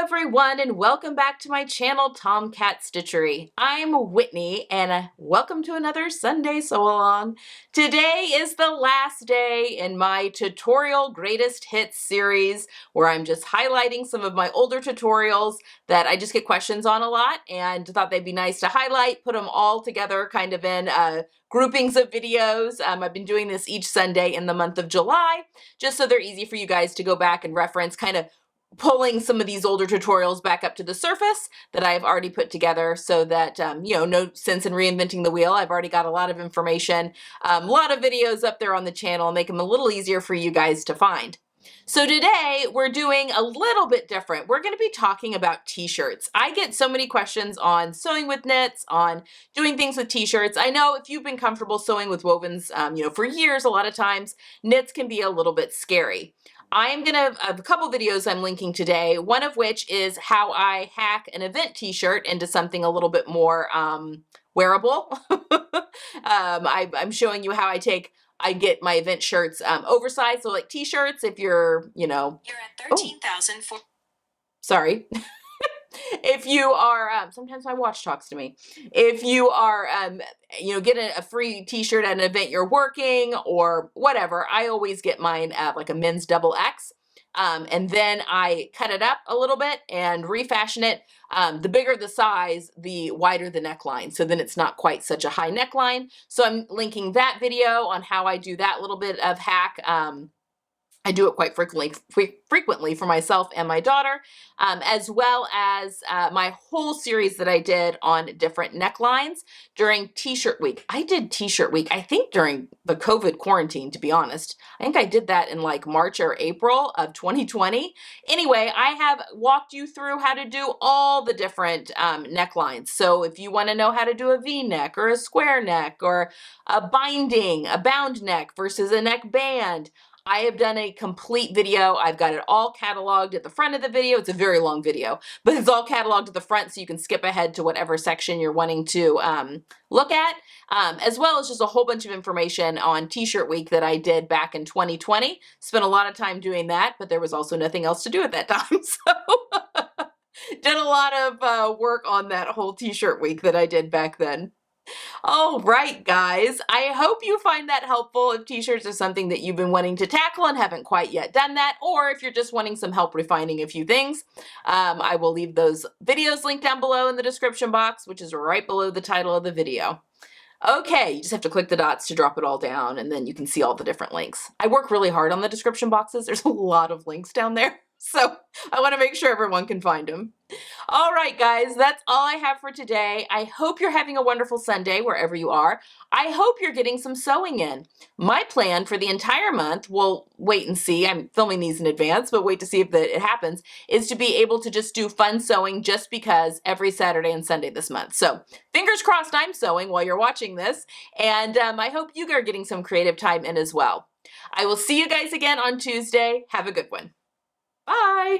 everyone, and welcome back to my channel, Tomcat Stitchery. I'm Whitney, and welcome to another Sunday Sew Along. Today is the last day in my tutorial greatest hits series, where I'm just highlighting some of my older tutorials that I just get questions on a lot, and thought they'd be nice to highlight, put them all together kind of in groupings of videos. I've been doing this each Sunday in the month of July, just so they're easy for you guys to go back and reference, kind of pulling some of these older tutorials back up to the surface that I've already put together, so that, no sense in reinventing the wheel. I've already got a lot of information, a lot of videos up there on the channel, make them a little easier for you guys to find. So today we're doing a little bit different. We're going to be talking about t-shirts. I get so many questions on sewing with knits, on doing things with t-shirts. I know if you've been comfortable sewing with wovens, for years, a lot of times knits can be a little bit scary. I am going to have a couple videos I'm linking today, one of which is how I hack an event t-shirt into something a little bit more wearable. I'm showing you how I get my event shirts oversized, so like t-shirts, if you're, You're at 13,004. Sorry. If you are, sometimes my watch talks to me. If you are, get a free t-shirt at an event you're working or whatever, I always get mine at like a men's double X. And then I cut it up a little bit and refashion it. The bigger the size, the wider the neckline. So then it's not quite such a high neckline. So I'm linking that video on how I do that little bit of hack. I do it quite frequently for myself and my daughter, as well as my whole series that I did on different necklines during T-shirt week. I did T-shirt week, I think during the COVID quarantine, to be honest. I think I did that in like March or April of 2020. Anyway, I have walked you through how to do all the different necklines. So if you want to know how to do a V-neck or a square neck or a binding, a bound neck versus a neck band, I have done a complete video. I've got it all cataloged at the front of the video. It's a very long video, but it's all cataloged at the front, so you can skip ahead to whatever section you're wanting to look at, as well as just a whole bunch of information on T-shirt week that I did back in 2020. Spent a lot of time doing that, but there was also nothing else to do at that time, so did a lot of work on that whole T-shirt week that I did back then. All right, guys, I hope you find that helpful if t-shirts are something that you've been wanting to tackle and haven't quite yet done that, or if you're just wanting some help refining a few things. I will leave those videos linked down below in the description box, which is right below the title of the video. Okay, you just have to click the dots to drop it all down, and then you can see all the different links. I work really hard on the description boxes. There's a lot of links down there, so I want to make sure everyone can find them. All right, guys, that's all I have for today. I hope you're having a wonderful Sunday wherever you are. I hope you're getting some sewing in. My plan for the entire month, we'll wait and see. I'm filming these in advance, but wait to see if it happens, is to be able to just do fun sewing just because every Saturday and Sunday this month. So fingers crossed I'm sewing while you're watching this, and I hope you are getting some creative time in as well. I will see you guys again on Tuesday. Have a good one. Bye.